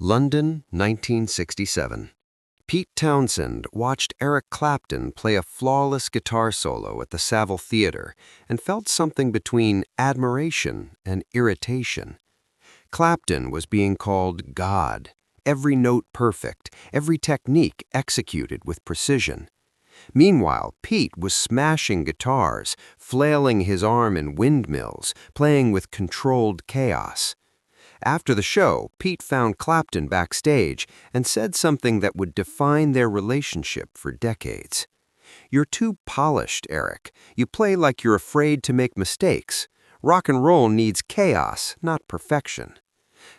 London, 1967. Pete Townshend watched Eric Clapton play a flawless guitar solo at the Saville Theatre and felt something between admiration and irritation. Clapton was being called God, every note perfect, every technique executed with precision. Meanwhile, Pete was smashing guitars, flailing his arm in windmills, playing with controlled chaos. After the show, Pete found Clapton backstage and said something that would define their relationship for decades. "You're too polished, Eric. You play like you're afraid to make mistakes. Rock and roll needs chaos, not perfection."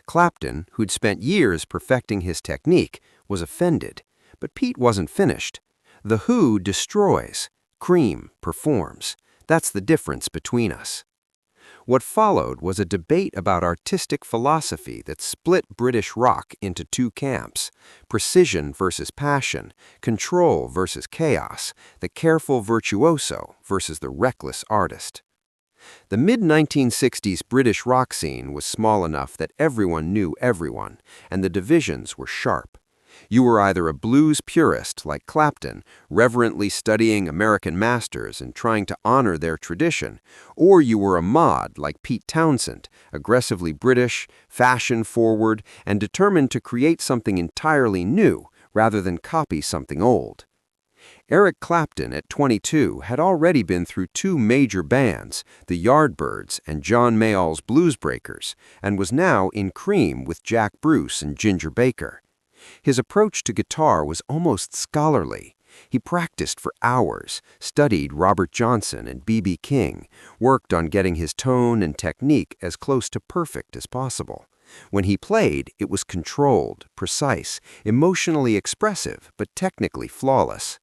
Clapton, who'd spent years perfecting his technique, was offended. But Pete wasn't finished. The Who destroys. Cream performs. That's the difference between us. What followed was a debate about artistic philosophy that split British rock into two camps: precision versus passion, control versus chaos, the careful virtuoso versus the reckless artist. The mid-1960s British rock scene was small enough that everyone knew everyone, and the divisions were sharp. You were either a blues purist like Clapton, reverently studying American masters and trying to honor their tradition, or you were a mod like Pete Townshend, aggressively British, fashion-forward, and determined to create something entirely new rather than copy something old. Eric Clapton, at 22, had already been through two major bands, the Yardbirds and John Mayall's Bluesbreakers, and was now in Cream with Jack Bruce and Ginger Baker. His approach to guitar was almost scholarly. He practiced for hours, studied Robert Johnson and B.B. King, worked on getting his tone and technique as close to perfect as possible. When he played, it was controlled, precise, emotionally expressive, but technically flawless.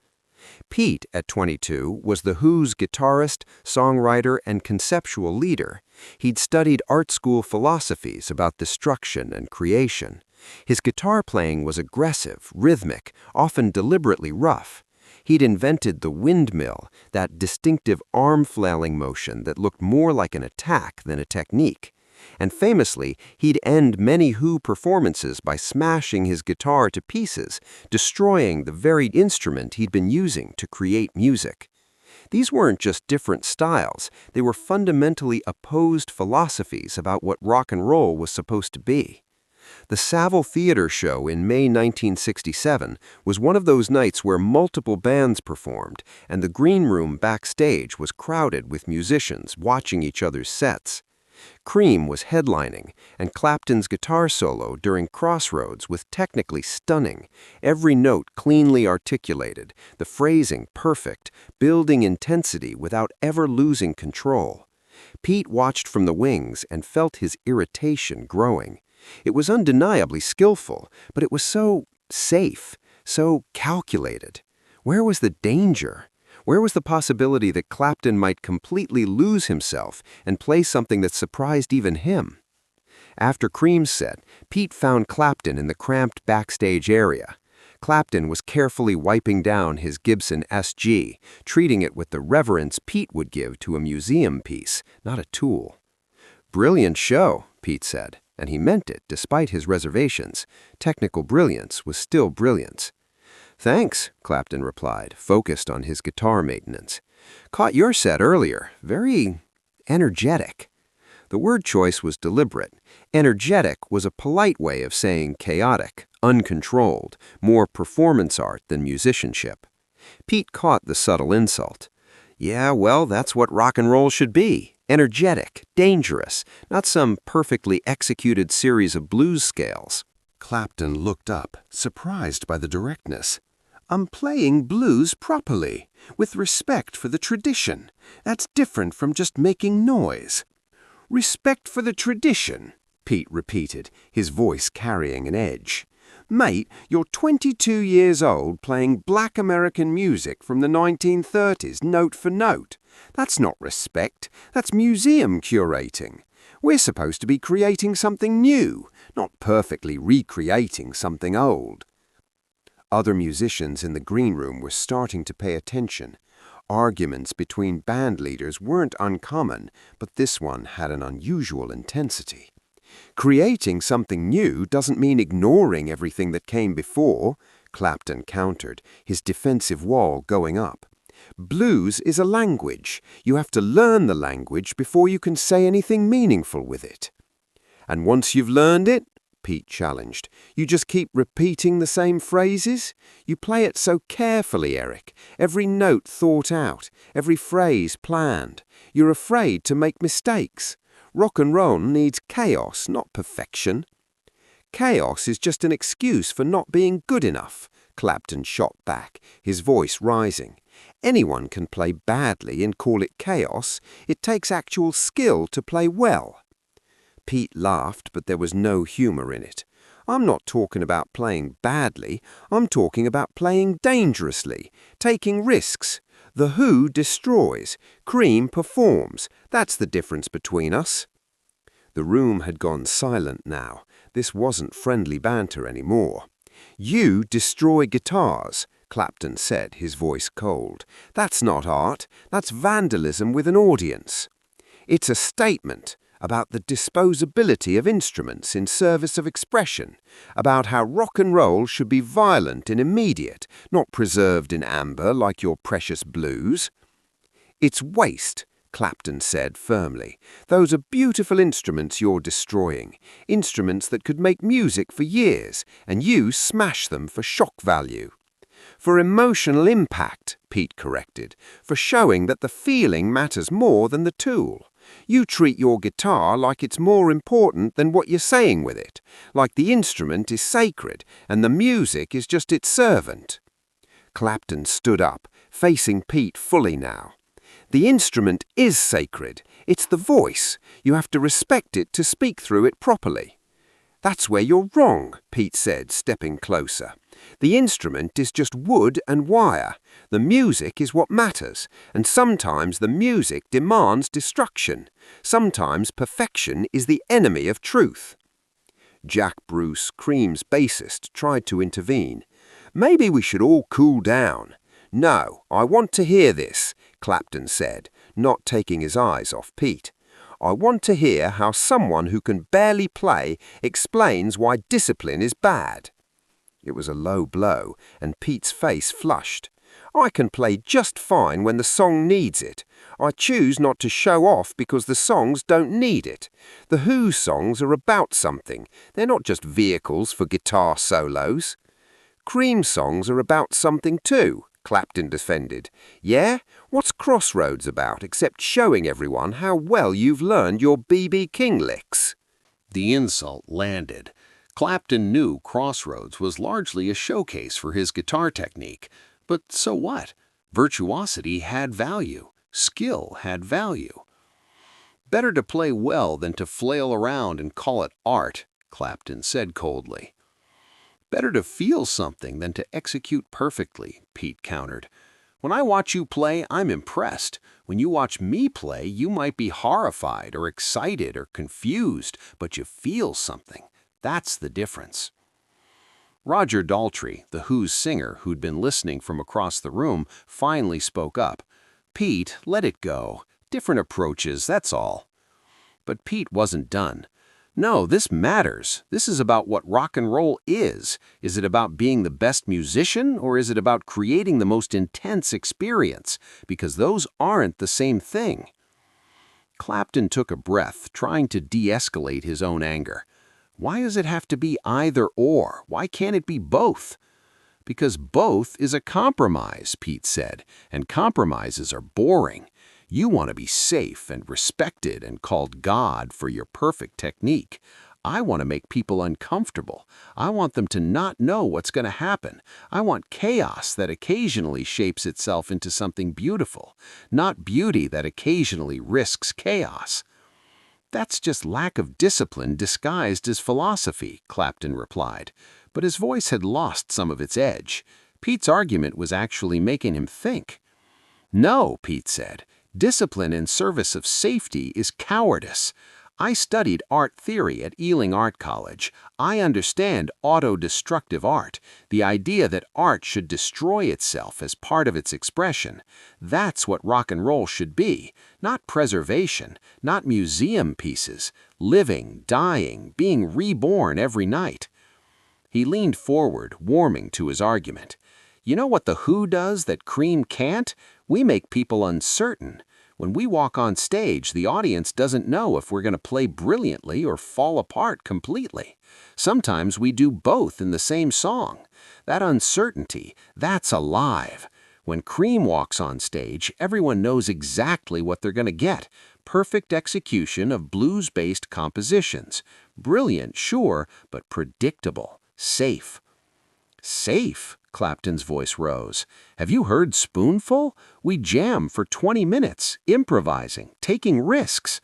Pete, at 22, was The Who's guitarist, songwriter, and conceptual leader. He'd studied art school philosophies about destruction and creation. His guitar playing was aggressive, rhythmic, often deliberately rough. He'd invented the windmill, that distinctive arm-flailing motion that looked more like an attack than a technique. And famously, he'd end many Who performances by smashing his guitar to pieces, destroying the very instrument he'd been using to create music. These weren't just different styles, they were fundamentally opposed philosophies about what rock and roll was supposed to be. The Saville Theatre show in May 1967 was one of those nights where multiple bands performed, and the green room backstage was crowded with musicians watching each other's sets. Cream was headlining, and Clapton's guitar solo during Crossroads was technically stunning, every note cleanly articulated, the phrasing perfect, building intensity without ever losing control. Pete watched from the wings and felt his irritation growing. It was undeniably skillful, but it was so safe, so calculated. Where was the danger? Where was the possibility that Clapton might completely lose himself and play something that surprised even him? After Cream's set, Pete found Clapton in the cramped backstage area. Clapton was carefully wiping down his Gibson SG, treating it with the reverence Pete would give to a museum piece, not a tool. "Brilliant show," Pete said, and he meant it despite his reservations. Technical brilliance was still brilliance. "Thanks," Clapton replied, focused on his guitar maintenance. "Caught your set earlier. Very energetic." The word choice was deliberate. Energetic was a polite way of saying chaotic, uncontrolled, more performance art than musicianship. Pete caught the subtle insult. "Yeah, well, that's what rock and roll should be. Energetic, dangerous, not some perfectly executed series of blues scales." Clapton looked up, surprised by the directness. "I'm playing blues properly, with respect for the tradition. That's different from just making noise." "Respect for the tradition," Pete repeated, his voice carrying an edge. "Mate, you're 22 years old playing black American music from the 1930s, note for note. That's not respect, that's museum curating. We're supposed to be creating something new, not perfectly recreating something old." Other musicians in the green room were starting to pay attention. Arguments between band leaders weren't uncommon, but this one had an unusual intensity. Creating something new doesn't mean ignoring everything that came before, Clapton countered, his defensive wall going up. Blues is a language. You have to learn the language before you can say anything meaningful with it. And once you've learned it, Pete challenged, you just keep repeating the same phrases? You play it so carefully, Eric. Every note thought out, every phrase planned. You're afraid to make mistakes. Rock and roll needs chaos, not perfection. Chaos is just an excuse for not being good enough, Clapton shot back, his voice rising. Anyone can play badly and call it chaos. It takes actual skill to play well. Pete laughed, but there was no humor in it. I'm not talking about playing badly. I'm talking about playing dangerously, taking risks. The Who destroys. Cream performs. That's the difference between us. The room had gone silent now. This wasn't friendly banter anymore. You destroy guitars, Clapton said, his voice cold. That's not art. That's vandalism with an audience. It's a statement about the disposability of instruments in service of expression, about how rock and roll should be violent and immediate, not preserved in amber like your precious blues. It's waste, Clapton said firmly. Those are beautiful instruments you're destroying, instruments that could make music for years, and you smash them for shock value. For emotional impact, Pete corrected, for showing that the feeling matters more than the tool. You treat your guitar like it's more important than what you're saying with it, like the instrument is sacred and the music is just its servant. Clapton stood up, facing Pete fully now. The instrument is sacred. It's the voice. You have to respect it to speak through it properly. That's where you're wrong, Pete said, stepping closer. The instrument is just wood and wire. The music is what matters, and sometimes the music demands destruction. Sometimes perfection is the enemy of truth. Jack Bruce, Cream's bassist, tried to intervene. Maybe we should all cool down. No, I want to hear this, Clapton said, not taking his eyes off Pete. I want to hear how someone who can barely play explains why discipline is bad. It was a low blow, and Pete's face flushed. I can play just fine when the song needs it. I choose not to show off because the songs don't need it. The Who songs are about something. They're not just vehicles for guitar solos. Cream songs are about something too, Clapton defended. Yeah? What's Crossroads about except showing everyone how well you've learned your B.B. King licks? The insult landed. Clapton knew Crossroads was largely a showcase for his guitar technique. But so what? Virtuosity had value. Skill had value. Better to play well than to flail around and call it art, Clapton said coldly. Better to feel something than to execute perfectly, Pete countered. When I watch you play, I'm impressed. When you watch me play, you might be horrified or excited or confused, but you feel something. That's the difference. Roger Daltrey, the Who's singer who'd been listening from across the room, finally spoke up. Pete, let it go. Different approaches, that's all. But Pete wasn't done. No, this matters. This is about what rock and roll is. Is it about being the best musician, or is it about creating the most intense experience? Because those aren't the same thing. Clapton took a breath, trying to de-escalate his own anger. Why does it have to be either or? Why can't it be both? Because both is a compromise, Pete said, and compromises are boring. You want to be safe and respected and called God for your perfect technique. I want to make people uncomfortable. I want them to not know what's going to happen. I want chaos that occasionally shapes itself into something beautiful, not beauty that occasionally risks chaos. That's just lack of discipline disguised as philosophy, Clapton replied, but his voice had lost some of its edge. Pete's argument was actually making him think. No, Pete said. Discipline in service of safety is cowardice. I studied art theory at Ealing Art College. I understand auto-destructive art, the idea that art should destroy itself as part of its expression. That's what rock and roll should be, not preservation, not museum pieces, living, dying, being reborn every night. He leaned forward, warming to his argument. You know what The Who does that Cream can't? We make people uncertain. When we walk on stage, the audience doesn't know if we're going to play brilliantly or fall apart completely. Sometimes we do both in the same song. That uncertainty, that's alive. When Cream walks on stage, everyone knows exactly what they're going to get. Perfect execution of blues-based compositions. Brilliant, sure, but predictable, safe. Safe? Clapton's voice rose. Have you heard Spoonful? We jam for 20 minutes, improvising, taking risks.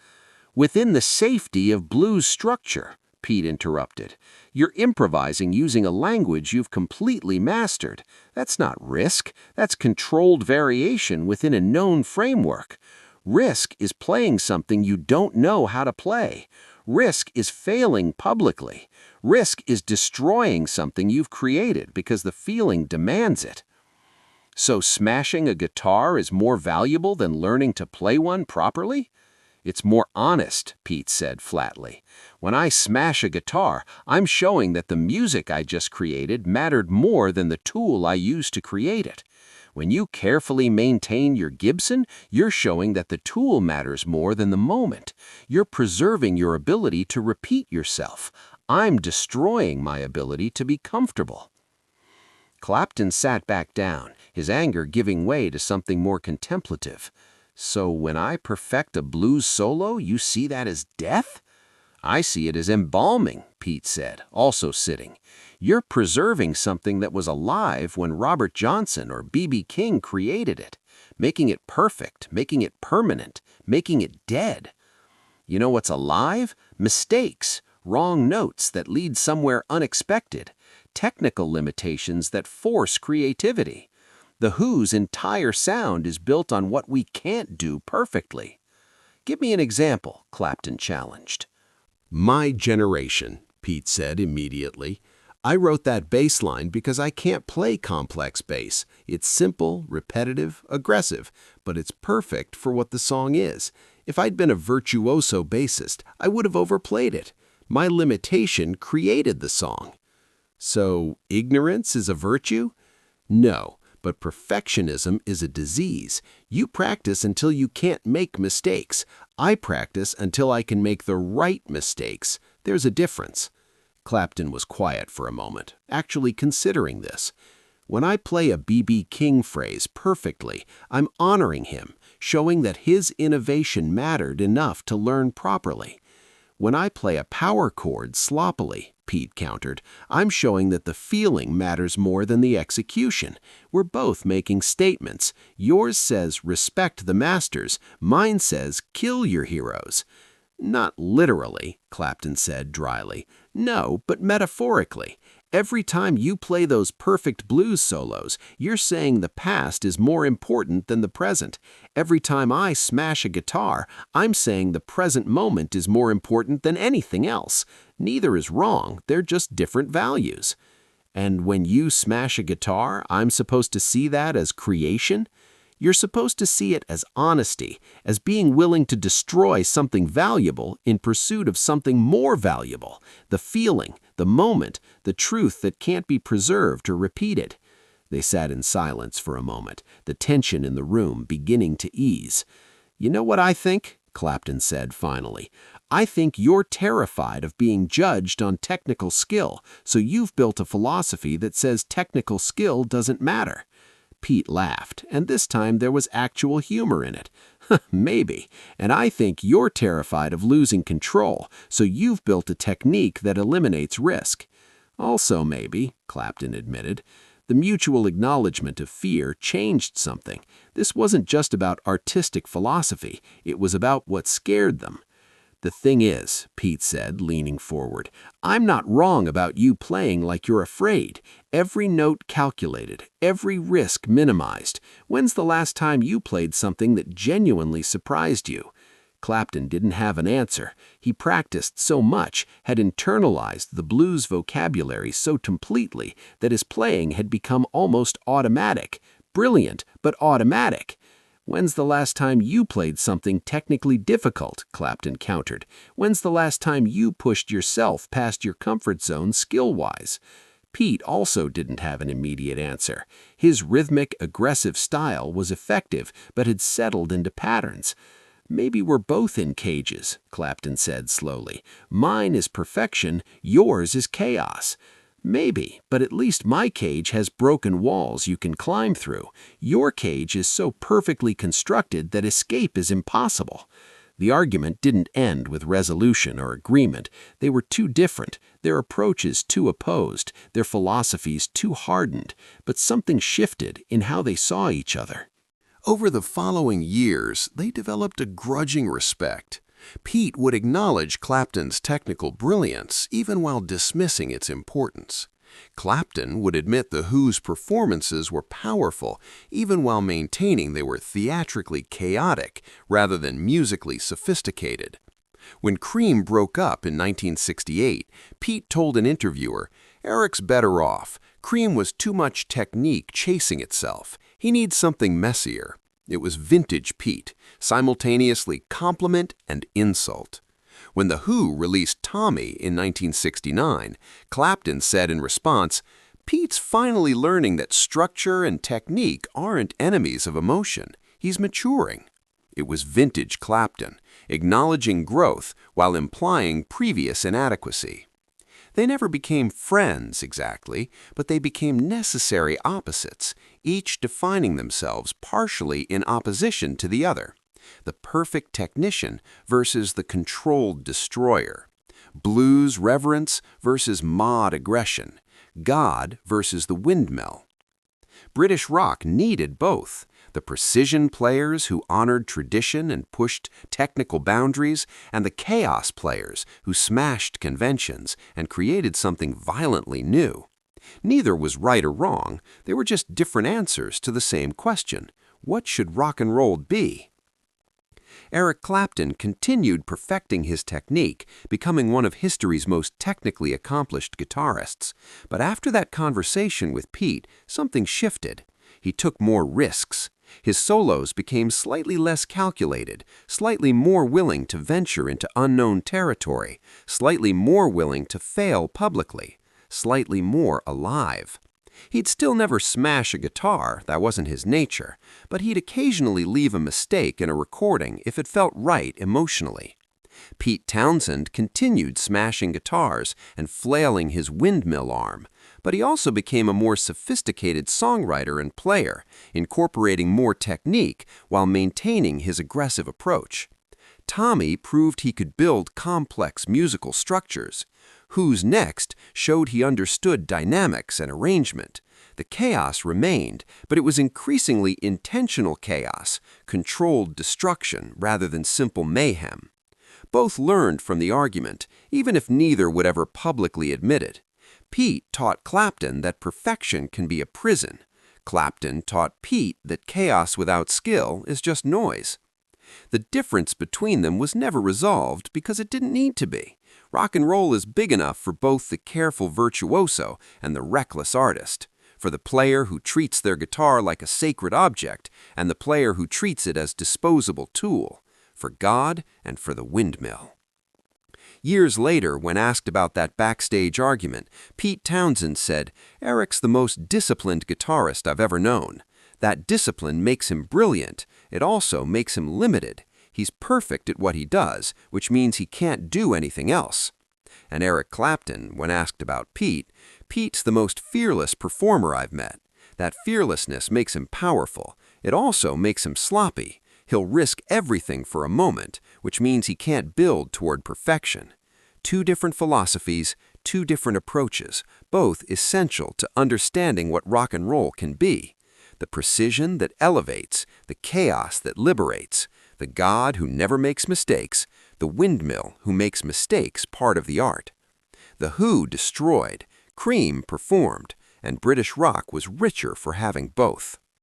Within the safety of blues structure, Pete interrupted. You're improvising using a language you've completely mastered. That's not risk. That's controlled variation within a known framework. Risk is playing something you don't know how to play. Risk is failing publicly. Risk is destroying something you've created because the feeling demands it. So smashing a guitar is more valuable than learning to play one properly? It's more honest, Pete said flatly. When I smash a guitar, I'm showing that the music I just created mattered more than the tool I used to create it. When you carefully maintain your Gibson, you're showing that the tool matters more than the moment. You're preserving your ability to repeat yourself. I'm destroying my ability to be comfortable. Clapton sat back down, his anger giving way to something more contemplative. So when I perfect a blues solo, you see that as death? I see it as embalming, Pete said, also sitting. You're preserving something that was alive when Robert Johnson or B.B. King created it, making it perfect, making it permanent, making it dead. You know what's alive? Mistakes, wrong notes that lead somewhere unexpected, technical limitations that force creativity. The Who's entire sound is built on what we can't do perfectly. Give me an example, Clapton challenged. My generation, Pete said immediately. I wrote that bass line because I can't play complex bass. It's simple, repetitive, aggressive, but it's perfect for what the song is. If I'd been a virtuoso bassist, I would have overplayed it. My limitation created the song. So, ignorance is a virtue? No, but perfectionism is a disease. You practice until you can't make mistakes. I practice until I can make the right mistakes. There's a difference. Clapton was quiet for a moment, actually considering this. When I play a B.B. King phrase perfectly, I'm honoring him, showing that his innovation mattered enough to learn properly. When I play a power chord sloppily, Pete countered, I'm showing that the feeling matters more than the execution. We're both making statements. Yours says respect the masters. Mine says kill your heroes. Not literally, Clapton said dryly. No, but metaphorically. Every time you play those perfect blues solos, you're saying the past is more important than the present. Every time I smash a guitar, I'm saying the present moment is more important than anything else. Neither is wrong, they're just different values. And when you smash a guitar, I'm supposed to see that as creation? You're supposed to see it as honesty, as being willing to destroy something valuable in pursuit of something more valuable, the feeling, the moment, the truth that can't be preserved or repeated. They sat in silence for a moment, the tension in the room beginning to ease. You know what I think? Clapton said finally. I think you're terrified of being judged on technical skill, so you've built a philosophy that says technical skill doesn't matter. Pete laughed, and this time there was actual humor in it. Maybe. And I think you're terrified of losing control, so you've built a technique that eliminates risk. Also maybe, Clapton admitted, the mutual acknowledgement of fear changed something. This wasn't just about artistic philosophy, it was about what scared them. The thing is, Pete said, leaning forward, I'm not wrong about you playing like you're afraid. Every note calculated, every risk minimized. When's the last time you played something that genuinely surprised you? Clapton didn't have an answer. He practiced so much, had internalized the blues vocabulary so completely that his playing had become almost automatic. Brilliant, but automatic. "When's the last time you played something technically difficult?" Clapton countered. "When's the last time you pushed yourself past your comfort zone skill-wise?" Pete also didn't have an immediate answer. His rhythmic, aggressive style was effective, but had settled into patterns. "Maybe we're both in cages," Clapton said slowly. "Mine is perfection, yours is chaos." "Maybe, but at least my cage has broken walls you can climb through. Your cage is so perfectly constructed that escape is impossible." The argument didn't end with resolution or agreement. They were too different, their approaches too opposed, their philosophies too hardened, but something shifted in how they saw each other. Over the following years, they developed a grudging respect. Pete would acknowledge Clapton's technical brilliance even while dismissing its importance. Clapton would admit The Who's performances were powerful even while maintaining they were theatrically chaotic rather than musically sophisticated. When Cream broke up in 1968, Pete told an interviewer, "Eric's better off. Cream was too much technique chasing itself. He needs something messier." It was vintage Pete, simultaneously compliment and insult. When The Who released Tommy in 1969, Clapton said in response, "Pete's finally learning that structure and technique aren't enemies of emotion. He's maturing." It was vintage Clapton, acknowledging growth while implying previous inadequacy. They never became friends exactly, but they became necessary opposites, each defining themselves partially in opposition to the other. The perfect technician versus the controlled destroyer. Blues reverence versus mod aggression. God versus the windmill. British rock needed both. The precision players who honored tradition and pushed technical boundaries, and the chaos players who smashed conventions and created something violently new. Neither was right or wrong, they were just different answers to the same question. What should rock and roll be? Eric Clapton continued perfecting his technique, becoming one of history's most technically accomplished guitarists. But after that conversation with Pete, something shifted. He took more risks. His solos became slightly less calculated, slightly more willing to venture into unknown territory, slightly more willing to fail publicly, slightly more alive. He'd still never smash a guitar, that wasn't his nature, but he'd occasionally leave a mistake in a recording if it felt right emotionally. Pete Townshend continued smashing guitars and flailing his windmill arm, but he also became a more sophisticated songwriter and player, incorporating more technique while maintaining his aggressive approach. Tommy proved he could build complex musical structures. Who's Next showed he understood dynamics and arrangement. The chaos remained, but it was increasingly intentional chaos, controlled destruction rather than simple mayhem. Both learned from the argument, even if neither would ever publicly admit it. Pete taught Clapton that perfection can be a prison. Clapton taught Pete that chaos without skill is just noise. The difference between them was never resolved because it didn't need to be. Rock and roll is big enough for both the careful virtuoso and the reckless artist, for the player who treats their guitar like a sacred object and the player who treats it as disposable tool, for God and for the windmill. Years later, when asked about that backstage argument, Pete Townshend said, "Eric's the most disciplined guitarist I've ever known. That discipline makes him brilliant. It also makes him limited. He's perfect at what he does, which means he can't do anything else." And Eric Clapton, when asked about Pete, "Pete's the most fearless performer I've met. That fearlessness makes him powerful. It also makes him sloppy. He'll risk everything for a moment, which means he can't build toward perfection." Two different philosophies, two different approaches, both essential to understanding what rock and roll can be. The precision that elevates, the chaos that liberates, the God who never makes mistakes, the windmill who makes mistakes part of the art. The Who destroyed, Cream performed, and British rock was richer for having both.